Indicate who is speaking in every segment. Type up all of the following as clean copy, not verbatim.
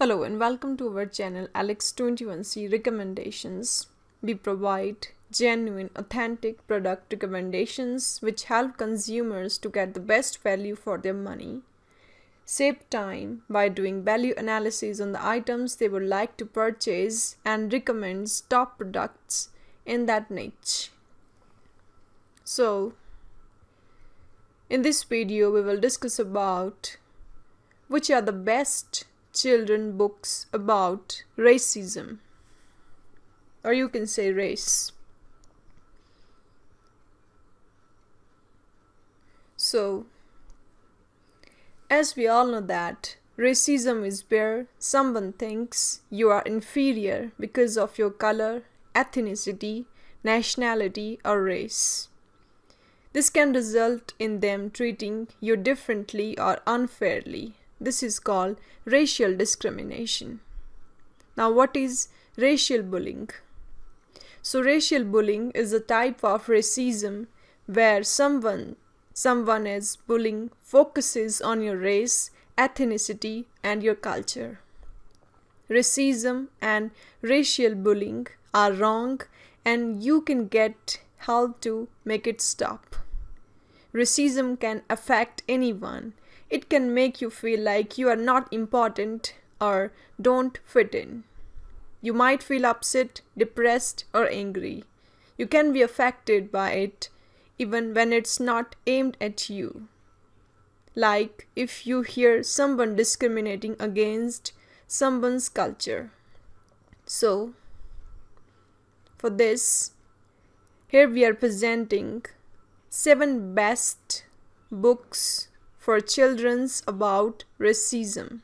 Speaker 1: Hello and welcome to our channel Alex21C Recommendations. We provide genuine, authentic product recommendations which help consumers to get the best value for their money, save time by doing value analysis on the items they would like to purchase, and recommends top products in that niche. So, in this video we will discuss about which are the best children books about racism, or you can say race. So, as we all know that racism is where someone thinks you are inferior because of your color, ethnicity, nationality, or race. This can result in them treating you differently or unfairly. This is called racial discrimination. Now, what is racial bullying? So, racial bullying is a type of racism where someone is bullying focuses on your race, ethnicity, and your culture. Racism and racial bullying are wrong, and you can get help to make it stop. Racism can affect anyone. It can make you feel like you are not important or don't fit in. You might feel upset, depressed, or angry. You can be affected by it even when it's not aimed at you. Like if you hear someone discriminating against someone's culture. So, for this, here we are presenting 7 best books for children about racism,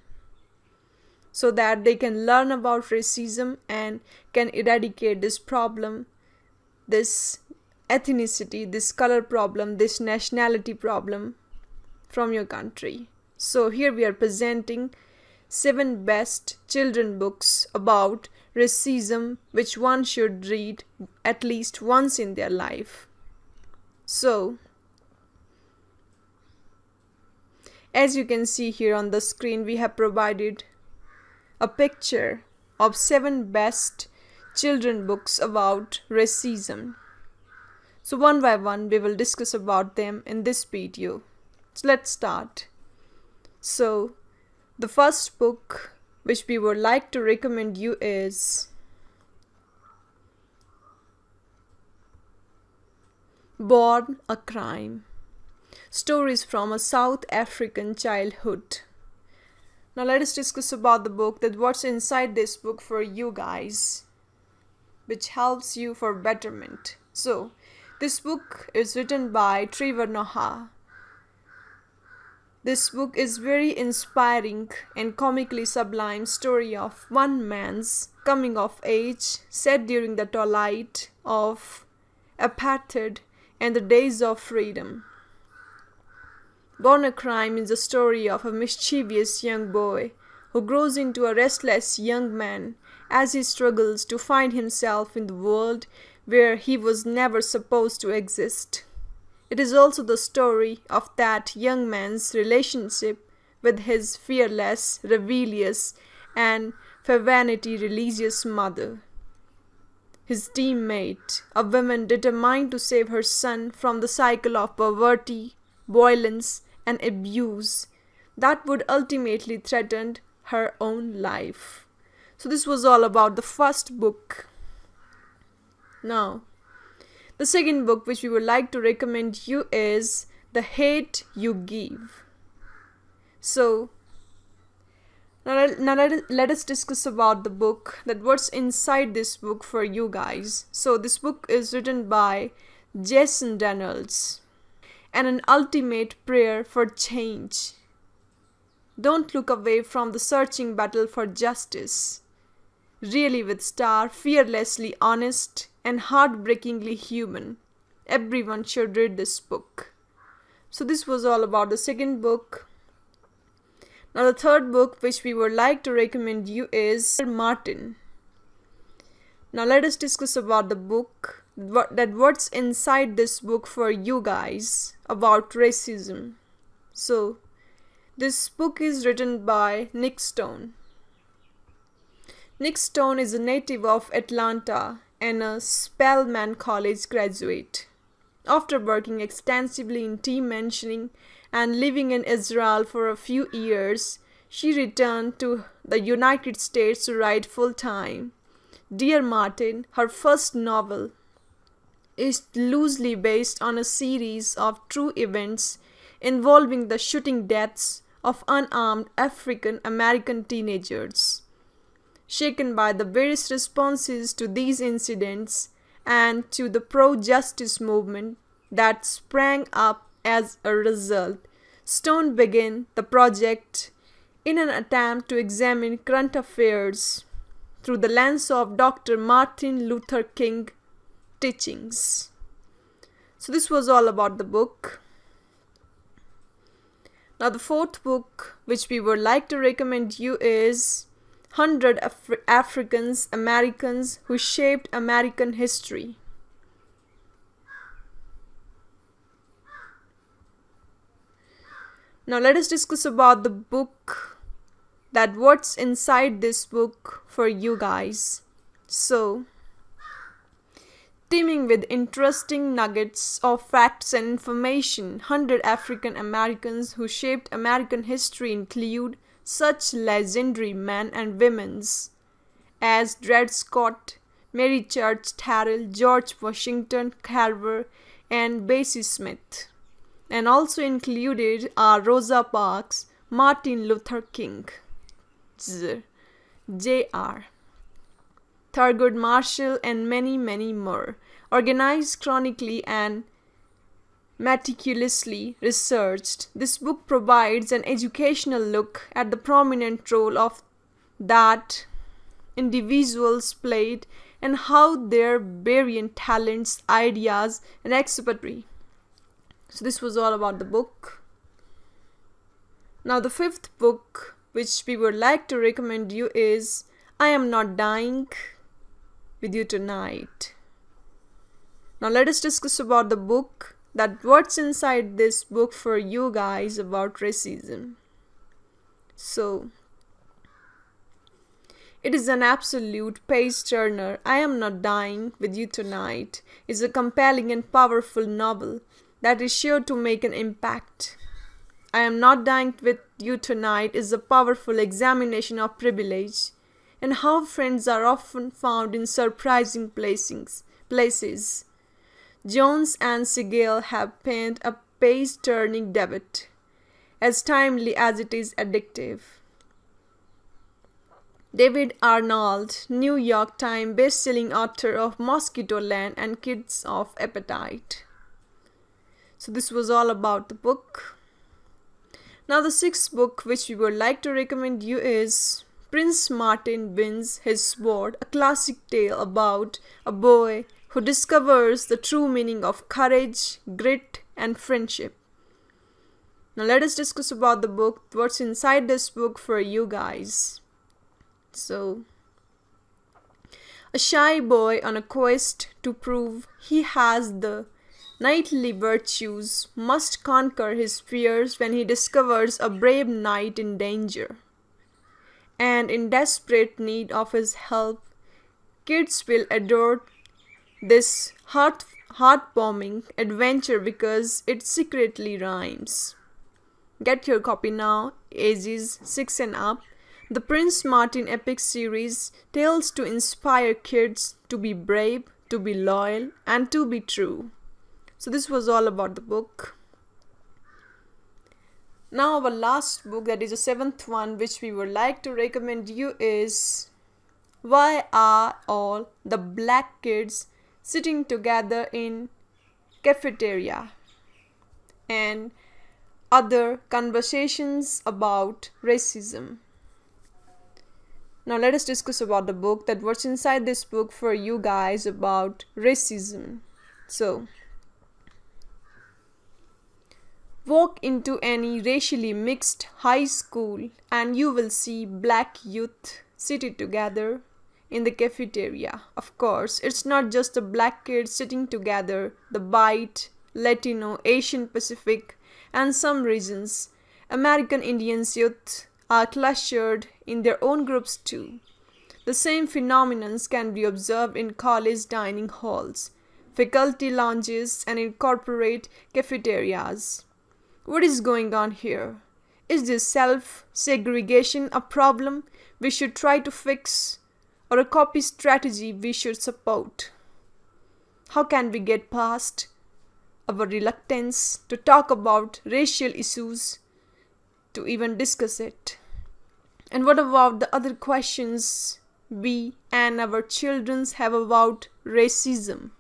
Speaker 1: so that they can learn about racism and can eradicate this problem, this ethnicity, this color problem, this nationality problem from your country. So here we are presenting 7 best children books about racism which one should read at least once in their life. So, as you can see here on the screen, we have provided a picture of 7 best children books about racism. So one by one we will discuss about them in this video. So let's start. So the first book which we would like to recommend you is Born a Crime. Stories from a South African Childhood. Now let us discuss about the book, that what's inside this book for you guys, which helps you for betterment. So this book is written by Trevor Noah. This book is very inspiring and comically sublime story of one man's coming of age set during the twilight of apartheid and the days of freedom. Born a Crime is the story of a mischievous young boy who grows into a restless young man as he struggles to find himself in the world where he was never supposed to exist. It is also the story of that young man's relationship with his fearless, rebellious, and for vanity religious mother. His teammate, a woman determined to save her son from the cycle of poverty, violence, and abuse that would ultimately threaten her own life. So this was all about the first book. Now, the second book which we would like to recommend you is The Hate You Give. So now let us discuss about the book, that what's inside this book for you guys. So this book is written by Jason Reynolds, and an ultimate prayer for change. Don't look away from the searching battle for justice. Really, with Star, fearlessly honest and heartbreakingly human. Everyone should read this book. So this was all about the second book. Now the third book which we would like to recommend you is Martin. Now let us discuss about the book, what's inside this book for you guys about racism. So this book is written by Nick Stone. Nick Stone is a native of Atlanta and a Spelman College graduate. After working extensively in team mentoring and living in Israel for a few years, she returned to the United States to write full-time. Dear Martin, her first novel, is loosely based on a series of true events involving the shooting deaths of unarmed African American teenagers. Shaken by the various responses to these incidents and to the pro-justice movement that sprang up as a result, Stone began the project in an attempt to examine current affairs through the lens of Dr. Martin Luther King teachings. So this was all about the book. Now the fourth book which we would like to recommend you is 100 Africans Americans Who Shaped American History. Now let us discuss about the book, that what's inside this book for you guys. So, teeming with interesting nuggets of facts and information, 100 African Americans who shaped American history include such legendary men and women as Dred Scott, Mary Church Terrell, George Washington Carver, and Bessie Smith, and also included are Rosa Parks, Martin Luther King, Jr., Thurgood Marshall, and many more. Organized chronically and meticulously researched, this book provides an educational look at the prominent role of that individuals played and how their varying talents, ideas, and expertise. So this was all about the book. Now the fifth book which we would like to recommend you is I Am Not Dying with You Tonight. Now let us discuss about the book, that what's inside this book for you guys about racism. So, it is an absolute page-turner. I Am Not Dying with You Tonight is a compelling and powerful novel that is sure to make an impact. I Am Not Dying with You Tonight is a powerful examination of privilege and how friends are often found in surprising places. Jones and Segel have penned a page-turning debut, as timely as it is addictive. David Arnold, New York Times best-selling author of Mosquitoland and Kids of Appetite. So this was all about the book. Now the sixth book which we would like to recommend you is Prince Martin Wins His Sword, a classic tale about a boy who discovers the true meaning of courage, grit, and friendship. Now let us discuss about the book, what's inside this book for you guys. So, a shy boy on a quest to prove he has the knightly virtues must conquer his fears when he discovers a brave knight in danger. And in desperate need of his help, kids will adore this heartwarming adventure because it secretly rhymes. Get your copy now, ages 6 and up. The Prince Martin epic series tales to inspire kids to be brave, to be loyal, and to be true. So this was all about the book. Now our last book, that is the seventh one, which we would like to recommend you is Why Are All the Black Kids Sitting Together in Cafeteria? And Other Conversations About Racism. Now let us discuss about the book, that what's inside this book for you guys about racism. So, walk into any racially mixed high school and you will see black youth seated together in the cafeteria. Of course, it's not just the black kids sitting together, the white, Latino, Asian Pacific, and some regions. American Indians youth are clustered in their own groups too. The same phenomenon can be observed in college dining halls, faculty lounges, and in corporate cafeterias. What is going on here? Is this self-segregation a problem we should try to fix, or a copy strategy we should support? How can we get past our reluctance to talk about racial issues, to even discuss it? And what about the other questions we and our children have about racism?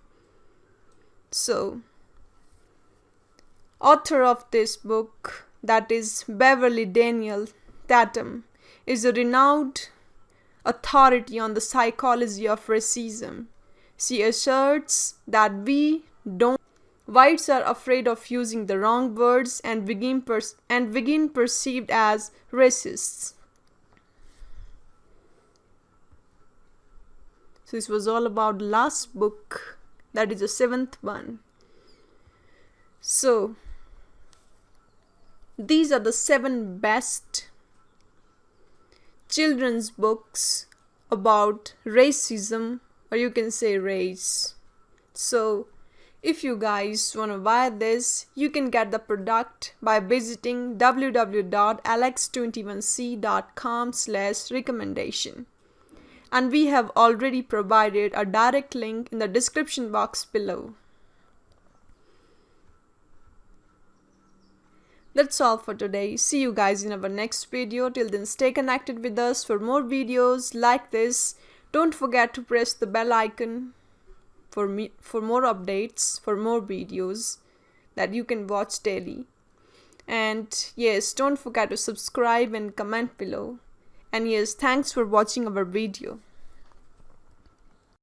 Speaker 1: So, author of this book, that is Beverly Daniel Tatum, is a renowned authority on the psychology of racism. She asserts that whites are afraid of using the wrong words and begin perceived as racists. So this was all about the last book, that is the 7th one. So these are the 7 best children's books about racism, or you can say race. So if you guys want to buy this, you can get the product by visiting www.alex21c.com/recommendation. And we have already provided a direct link in the description box below. That's all for today. See you guys in our next video. Till then, stay connected with us for more videos like this. Don't forget to press the bell icon for more updates, for more videos that you can watch daily. And yes, don't forget to subscribe and comment below. And yes, thanks for watching our video.